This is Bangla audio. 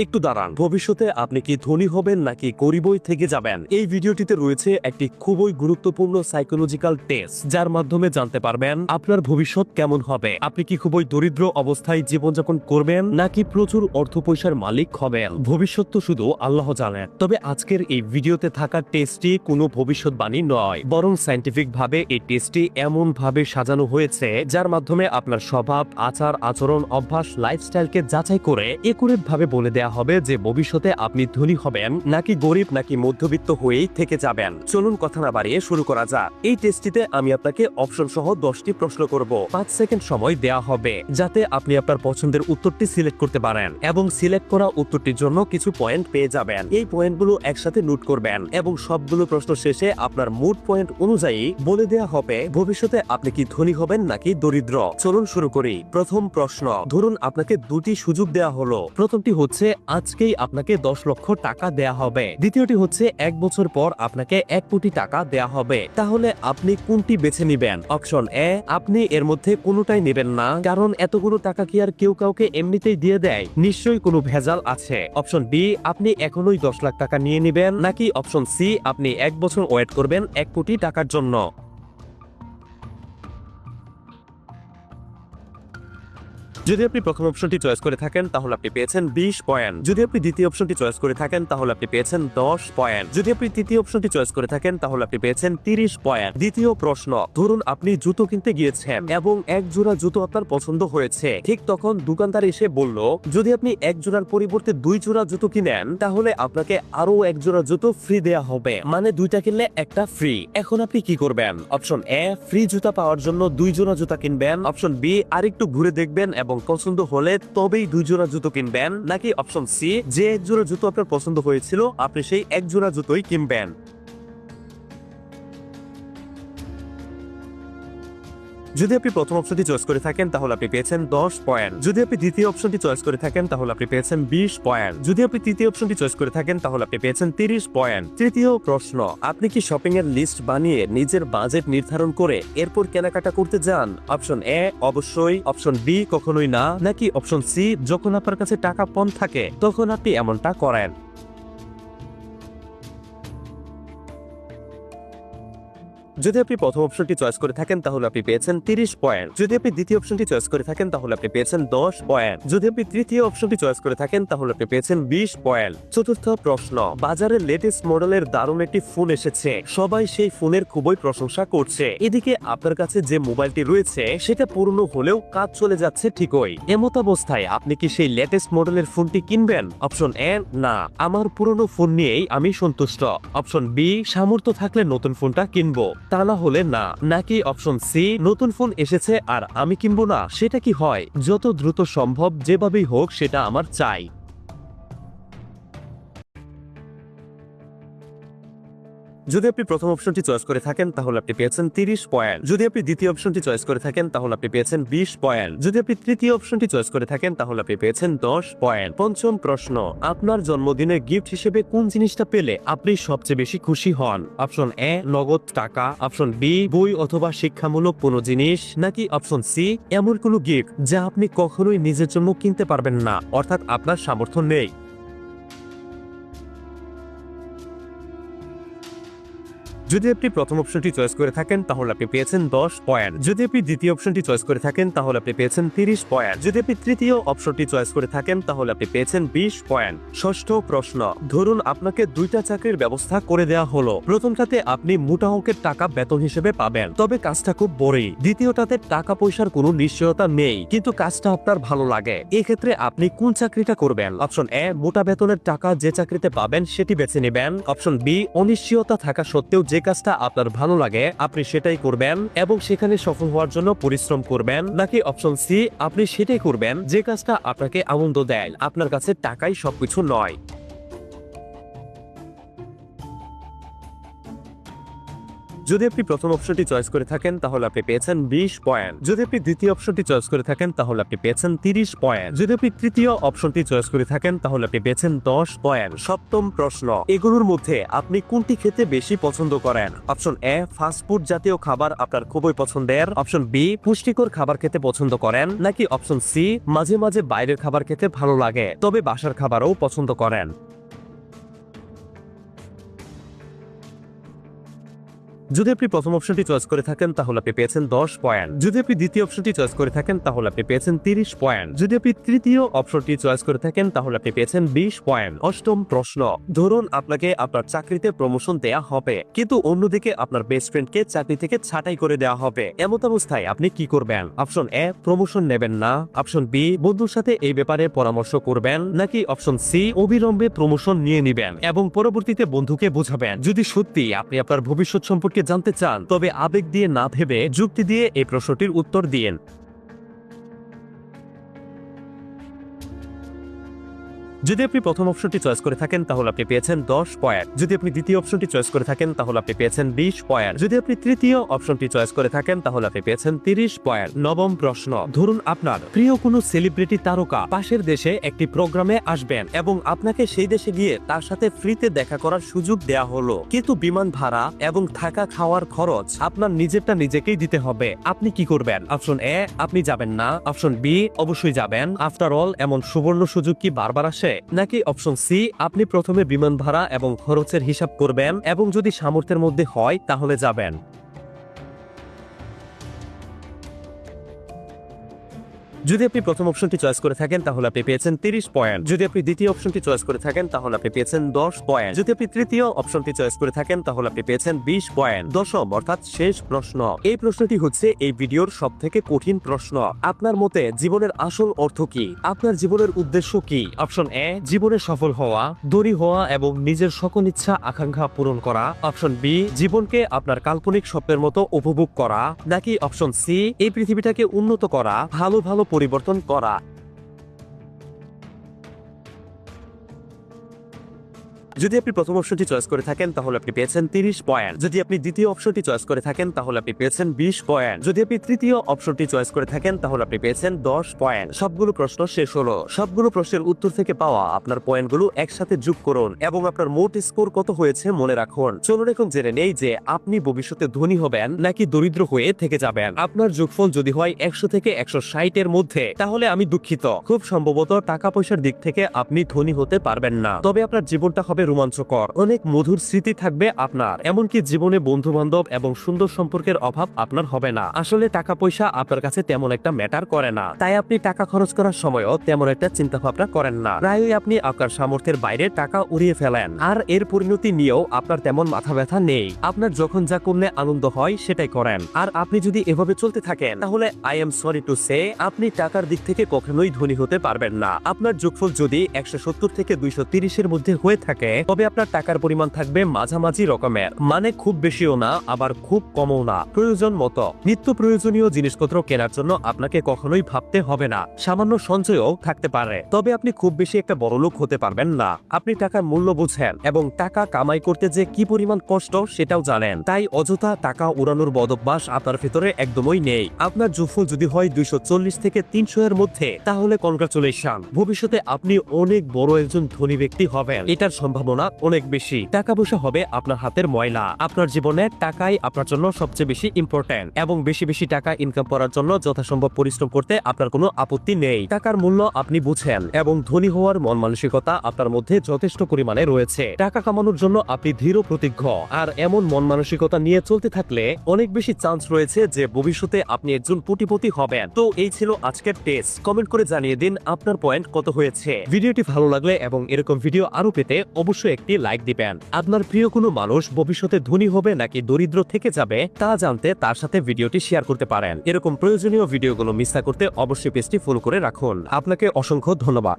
একটু দাঁড়ান, ভবিষ্যতে আপনি কি ধনী হবেন নাকি গরিবই থেকে যাবেন? এই ভিডিওটিতে রয়েছে একটি খুবই গুরুত্বপূর্ণ সাইকোলজিক্যাল টেস্ট, যার মাধ্যমে জানতে পারবেন আপনার ভবিষ্যৎ কেমন হবে। আপনি কি খুবই দরিদ্র অবস্থায় জীবনযাপন করবেন নাকি প্রচুর অর্থ পয়সার মালিক হবেন? ভবিষ্যৎ তো শুধু আল্লাহ জানেন। তবে আজকের এই ভিডিওতে থাকা টেস্টটি কোনো ভবিষ্যৎবাণী নয়, বরং সায়েন্টিফিক ভাবে এই টেস্টটি এমন ভাবে সাজানো হয়েছে যার মাধ্যমে আপনার স্বভাব, আচার আচরণ, অভ্যাস, লাইফস্টাইলকে যাচাই করে একুরেট ভাবে বলে দেয়া হবে যে ভবিষ্যতে আপনি ধনী হবেন নাকি গরিব নাকি মধ্যবিত্ত হয়েই থেকে যাবেন। চলুন কথা না বাড়িয়ে শুরু করা যাক। এই টেস্টটিতে আমি আপনাকে অপশন সহ 10টি প্রশ্ন করব। 5 সেকেন্ড সময় দেয়া হবে যাতে আপনি আপনার পছন্দের উত্তরটি সিলেক্ট করতে পারেন, এবং সিলেক্ট করা উত্তরটির জন্য কিছু পয়েন্ট পেয়ে যাবেন। এই পয়েন্টগুলো একসাথে নোট করবেন এবং সবগুলো প্রশ্ন শেষে আপনার মুড পয়েন্ট অনুযায়ী বলে দেয়া হবে ভবিষ্যতে আপনি কি ধনী হবেন নাকি দরিদ্র। চলুন শুরু করি। প্রথম প্রশ্ন, ধরুন আপনাকে দুটি সুযোগ দেয়া হলো। প্রথমটি হচ্ছে আজকেই আপনাকে 10 লক্ষ টাকা দেয়া হবে, দ্বিতীয়টি হচ্ছে 1 বছর পর আপনাকে 1 কোটি টাকা দেয়া হবে। তাহলে আপনি কোনটি বেছে নিবেন? অপশন এ, আপনি এর মধ্যে কোনোটাই নেবেন না, কারণ এতগুলো টাকা কি আর কেউ কাউকে এমনিতেই দিয়ে দেয়? নিশ্চয়ই কোনো ভেজাল আছে। অপশন বি, আপনি এখনোই 10 লাখ টাকা নিয়ে নিবেন, নাকি অপশন সি, আপনি 1 বছর ওয়েট করবেন 1 কোটি টাকার জন্য। যদি আপনি প্রথম অপশনটি চয়েস করে থাকেন তাহলে আপনি পেয়েছেন 20 পয়েন্ট। যদি আপনি দ্বিতীয় অপশনটি চয়েস করে থাকেন তাহলে আপনি পেয়েছেন 10 পয়েন্ট। যদি আপনি তৃতীয় অপশনটি চয়েস করে থাকেন তাহলে আপনি পেয়েছেন 30 পয়েন্ট। দ্বিতীয় প্রশ্ন, ধরুন আপনি জুতো কিনতে গিয়েছেন এবং এক জোড়া জুতো আপনার পছন্দ হয়েছে। ঠিক তখন দোকানদার এসে বলল, যদি আপনি এক জোড়ার পরিবর্তে 2 জোড়া জুতো কিনেন তাহলে আপনাকে আরো 1 জোড়া জুতো ফ্রি দেয়া হবে, মানে 2টা কিনলে একটা ফ্রি। এখন আপনি কি করবেন? অপশন এ, ফ্রি জুতা পাওয়ার জন্য 2 জোড়া জুতা কিনবেন। অপশন বি, আরেকটু ঘুরে দেখবেন এবং পছন্দ হলে তবেই 2 জোড়া জুতো কিনবেন, নাকি অপশন সি, যে 1 জোড়া জুতো আপনার পছন্দ হয়েছিল আপনি সেই 1 জোড়া জুতোই কিনবেন। যদি আপনি প্রথম অপশনটি চয়েস করে থাকেন তাহলে আপনি পেয়েছেন 10 পয়েন্ট। যদি আপনি দ্বিতীয় অপশনটি চয়েস করে থাকেন তাহলে আপনি পেয়েছেন 20 পয়েন্ট। যদি আপনি তৃতীয় অপশনটি চয়েস করে থাকেন তাহলে আপনি পেয়েছেন 30 পয়েন্ট। তৃতীয় প্রশ্ন, আপনি কি শপিং এর লিস্ট বানিয়ে নিজের বাজেট নির্ধারণ করে এরপর কেনাকাটা করতে যান? অপশন এ, অবশ্যই। অপশন বি, কখনোই না, নাকি অপশন সি, যখন আপনার কাছে টাকা কম থাকে তখন আপনি এমনটা করেন। যদি আপনি প্রথম অপশনটি চয়েস করে থাকেন তাহলে আপনি পেয়েছেন 30 পয়েন্ট। যদি আপনি দ্বিতীয় অপশনটি চয়েস করে থাকেন তাহলে আপনি পেয়েছেন 10 পয়েন্ট। যদি আপনি তৃতীয় অপশনটি চয়েস করে থাকেন তাহলে আপনি পেয়েছেন 20 পয়েন্ট। চতুর্থ প্রশ্ন, বাজারে লেটেস্ট মডেলের দারুণ একটি ফোন এসেছে, সবাই সেই ফোনের খুবই প্রশংসা করছে। এদিকে আপনার কাছে যে মোবাইলটি রয়েছে সেটা পুরনো হলেও কাজ চলে যাচ্ছে ঠিকই। এমত অবস্থায় আপনি কি সেই লেটেস্ট মডেলের ফোনটি কিনবেন? অপশন এ, না, আমার পুরনো ফোন নিয়েই আমি সন্তুষ্ট। অপশন বি, সামর্থ্য থাকলে নতুন ফোনটা কিনবো, তা না হলে না, নাকি অপশন সি, নতুন ফোন এসেছে আর আমি কিনবো না? সেটা কি হয়? যত দ্রুত সম্ভব যেভাবেই হোক সেটা আমার চাই। যদি আপনি প্রথম অপশনটি চয়েস করে থাকেন তাহলে আপনি পেয়েছেন 30 পয়েন্ট। যদি আপনি দ্বিতীয় অপশনটি চয়েস করে থাকেন তাহলে আপনি পেয়েছেন 20 পয়েন্ট। যদি আপনি তৃতীয় অপশনটি চয়েস করে থাকেন তাহলে আপনি পেয়েছেন 10 পয়েন্ট। পঞ্চম প্রশ্ন, আপনার জন্মদিনে গিফট হিসেবে কোন জিনিসটা পেলে আপনি সবচেয়ে বেশি খুশি হন? অপশন এ, নগদ টাকা। অপশন বি, বই অথবা শিক্ষামূলক কোনো জিনিস, নাকি অপশন সি, এমন কোনো গিফট যা আপনি কখনোই নিজের জন্য কিনতে পারবেন না, অর্থাৎ আপনার সামর্থ্য নেই। যদি আপনি প্রথম অপশনটি চয়েস করে থাকেন তাহলে আপনি পেয়েছেন 10 পয়েন্ট। যদি আপনি দ্বিতীয় অপশনটি চয়েস করে থাকেন তাহলে আপনি পেয়েছেন 30 পয়েন্ট। যদি আপনি তৃতীয় অপশনটি চয়েস করে থাকেন তাহলে আপনি পেয়েছেন 20 পয়েন্ট। ষষ্ঠ প্রশ্ন, ধরুন আপনাকে 2টা চাকরির ব্যবস্থা করে দেওয়া হলো। প্রথমটাতে আপনি মোটা অঙ্কের টাকা বেতন হিসেবে পাবেন, তবে কাজটা খুব বোরিং। দ্বিতীয়টাতে টাকা পয়সার কোনো নিশ্চয়তা নেই কিন্তু কাজটা আপনার ভালো লাগে। এক্ষেত্রে আপনি কোন চাকরিটা করবেন? অপশন এ, মোটা বেতনের টাকা যে চাকরিতে পাবেন সেটি বেছে নেবেন। অপশন বি, অনিশ্চয়তা থাকা সত্ত্বেও যে কাজটা আপনার ভালো লাগে আপনি সেটাই করবেন এবং সেখানে সফল হওয়ার জন্য পরিশ্রম করবেন, নাকি অপশন সি, আপনি সেটাই করবেন যে কাজটা আপনাকে আনন্দ দেয়, আপনার কাছে টাকাই সবকিছু নয়। যদি আপনি প্রথম অপশনটি চয়েস করে থাকেন তাহলে আপনি পেয়েছেন 20 পয়েন্ট। যদি আপনি দ্বিতীয় অপশনটি চয়েস করে থাকেন তাহলে আপনি পেয়েছেন 30 পয়েন্ট। যদি আপনি তৃতীয় অপশনটি চয়েস করে থাকেন তাহলে আপনি পেয়েছেন 10 পয়েন্ট। সপ্তম প্রশ্ন, এগুলোর মধ্যে আপনি কোনটি খেতে বেশি পছন্দ করেন? অপশন এ, ফাস্টফুড জাতীয় খাবার আপনার খুবই পছন্দের। অপশন বি, পুষ্টিকর খাবার খেতে পছন্দ করেন। নাকি অপশন সি, মাঝে মাঝে বাইরের খাবার খেতে ভালো লাগে তবে বাসার খাবারও পছন্দ করেন। যদি আপনি প্রথম অপশনটি চয়েস করে থাকেন তাহলে আপনি পেয়েছেন 10 পয়েন্ট। যদি আপনি দ্বিতীয় অপশনটি চয়েস করে থাকেন তাহলে আপনি পেয়েছেন 30 পয়েন্ট। যদি আপনি তৃতীয় অপশনটি চয়েস করে থাকেন তাহলে আপনি পেয়েছেন 20 পয়েন্ট। অষ্টম প্রশ্ন, ধরুন আপনাকে আপনার চাকরিতে প্রমোশন দেয়া হবে কিন্তু অন্যদিকে আপনার বেস্ট ফ্রেন্ডকে চাকরি থেকে ছাঁটাই করে দেওয়া হবে। এমত অবস্থায় আপনি কি করবেন? অপশন এ, প্রমোশন নেবেন না। অপশন বি, বন্ধুর সাথে এই ব্যাপারে পরামর্শ করবেন। নাকি অপশন সি, অবিলম্বে প্রমোশন নিয়ে নেবেন এবং পরবর্তীতে বন্ধুকে বোঝাবেন। যদি সত্যি আপনি আপনার ভবিষ্যৎ সম্পর্কে জানতে চান তবে আবেগ দিয়ে না ভেবে যুক্তি দিয়ে এই প্রশ্নটির উত্তর দিন। যদি আপনি প্রথম অপশনটি চয়েস করে থাকেন তাহলে আপনি পেয়েছেন 10 পয়েন্ট। যদি আপনি দ্বিতীয় অপশনটি চয়েস করে থাকেন তাহলে আপনি পেয়েছেন 20 পয়েন্ট। যদি আপনি তৃতীয় অপশনটি চয়েস করে থাকেন তাহলে আপনি পেয়েছেন 30 পয়েন্ট। নবম প্রশ্ন, ধরুন আপনার প্রিয় কোনো সেলিব্রিটি তারকা পাশের দেশে একটি প্রোগ্রামে আসবেন এবং আপনাকে সেই দেশে গিয়ে তার সাথে ফ্রিতে দেখা করার সুযোগ দেয়া হলো, কিন্তু বিমান ভাড়া এবং থাকা খাওয়ার খরচ আপনার নিজেরটা নিজেকেই দিতে হবে। আপনি কি করবেন? অপশন এ, আপনি যাবেন না। অপশন বি, অবশ্যই যাবেন। আফটার অল এমন সুবর্ণ সুযোগ কি বারবার আসে? নাকি অপশন সি, আপনি প্রথমে বিমান ভাড়া এবং খরচের হিসাব করবেন এবং যদি সামর্থ্যের মধ্যে হয় তাহলে যাবেন। যদি আপনি প্রথম অপশনটি চয়েস করে থাকেন তাহলে আপনি পেয়েছেন 30 পয়েন্ট। যদি আপনি দ্বিতীয় অপশনটি চয়েস করে থাকেন তাহলে আপনি পেয়েছেন 10 পয়েন্ট। যদি আপনি তৃতীয় অপশনটি চয়েস করে থাকেন তাহলে আপনি পেয়েছেন 20 পয়েন্ট। দশম অর্থাৎ শেষ প্রশ্ন, এই প্রশ্নটি হচ্ছে এই ভিডিওর সবথেকে কঠিন প্রশ্ন। আপনার মতে জীবনের আসল অর্থ কি? আপনার জীবনের উদ্দেশ্য কি? অপশন এ, জীবনে সফল হওয়া, ধনী হওয়া এবং নিজের সকল ইচ্ছা আকাঙ্ক্ষা পূরণ করা। অপশন বি, জীবনকে আপনার কাল্পনিক স্বপ্নের মতো উপভোগ করা। নাকি অপশন সি, এই পৃথিবীটাকে উন্নত করা, ভালো ভালো পরিবর্তন করা। যদি আপনি প্রথম অপশনটি চয়েস করে থাকেন তাহলে আপনি পেয়েছেন 30 পয়েন্ট। যদি আপনি দ্বিতীয় অপশনটি চয়েস করে থাকেন তাহলে আপনি পেয়েছেন 20 পয়েন্ট। যদি আপনি তৃতীয় অপশনটি চয়েস করে থাকেন তাহলে আপনি পেয়েছেন 10 পয়েন্ট। সবগুলো প্রশ্ন শেষ হলো। সবগুলো প্রশ্নের উত্তর থেকে পাওয়া আপনার পয়েন্টগুলো একসাথে যোগ করুন এবং আপনার মোট স্কোর কত হয়েছে মনে রাখুন। চলুন এখন জেনে নেই যে আপনি ভবিষ্যতে ধনী হবেন নাকি দরিদ্র হয়ে থেকে যাবেন। আপনার যোগফল যদি হয় 100 থেকে 160 এর মধ্যে তাহলে আমি দুঃখিত, খুব সম্ভবত টাকা পয়সার দিক থেকে আপনি ধনী হতে পারবেন না, তবে আপনার জীবনটা হবে রোমাঞ্চকর। অনেক মধুর স্মৃতি থাকবে আপনার, এমনকি জীবনে বন্ধু বান্ধব এবং সুন্দর সম্পর্কের অভাব আপনার হবে না। আসলে টাকা পয়সা আপনার কাছে তেমন একটা ম্যাটার করে না, তাই আপনি টাকা খরচ করার সময়ও তেমন একটা চিন্তা ভাবনা করেন না। প্রায়ই আপনি আপনার সামর্থ্যের বাইরে টাকা উড়িয়ে ফেলেন আর এর পরিণতি নিয়েও আপনার তেমন মাথা ব্যথা নেই। আপনার যখন যা করলে আনন্দ হয় সেটাই করেন। আর আপনি যদি এভাবে চলতে থাকেন তাহলে I am sorry to say আপনি টাকার দিক থেকে কখনোই ধনী হতে পারবেন না। আপনার যোগফল যদি 170 থেকে 230 এর মধ্যে হয়ে থাকে তবে আপনার টাকার পরিমাণ থাকবে মাঝামাঝি রকমের, মানে খুব বেশিও না আবার খুব কমও না। প্রয়োজন মতো নিত্য প্রয়োজনীয় জিনিসপত্র কেনার জন্য আপনাকে কখনোই ভাবতে হবে না। সামান্য সঞ্চয়ও থাকতে পারে, তবে আপনি খুব বেশি একটা বড়লোক হতে পারবেন না। আপনি টাকার মূল্য বুঝেন এবং টাকা কামাই করতে যে কি পরিমাণ কষ্ট সেটাও জানেন, তাই অযথা টাকা উড়ানোর বদভ্যাস আপনার ভিতরে একদমই নেই। আপনার যোগফল যদি হয় 240 থেকে 300 এর মধ্যে তাহলে কনগ্রাচুলেশন, ভবিষ্যতে আপনি অনেক বড় একজন ধনী ব্যক্তি হবেন। এটার সম্ভাবনা অনেক বেশি। টাকা পয়সা হবে আপনার হাতের ময়লা। আপনার জীবনে টাকাই আপনার জন্য সবচেয়ে বেশি ইম্পর্টেন্ট এবং বেশি বেশি টাকা ইনকাম করার জন্য যথাসম্ভব পরিশ্রম করতে আপনার কোনো আপত্তি নেই। টাকার মূল্য আপনি বুঝেন এবং ধনী হওয়ার মন মানসিকতা আপনার মধ্যে যথেষ্ট পরিমাণে রয়েছে। টাকা কামানোর জন্য আপনি দৃঢ় প্রতিজ্ঞ, আর এমন মন মানসিকতা নিয়ে চলতে থাকলে অনেক বেশি চান্স রয়েছে যে ভবিষ্যতে আপনি একজন কোটিপতি হবেন। তো এই ছিল আজকের টেস্ট। কমেন্ট করে জানিয়ে দিন আপনার পয়েন্ট কত হয়েছে। ভিডিওটি ভালো লাগলে এবং এরকম ভিডিও আরো পেতে অবশ্যই একটি লাইক দিবেন। আপনার প্রিয় কোনো মানুষ ভবিষ্যতে ধনী হবে নাকি দরিদ্র থেকে যাবে তা জানতে তার সাথে ভিডিওটি শেয়ার করতে পারেন। এরকম প্রয়োজনীয় ভিডিওগুলো মিস না করতে অবশ্যই পেজটি ফলো করে রাখুন। আপনাকে অসংখ্য ধন্যবাদ।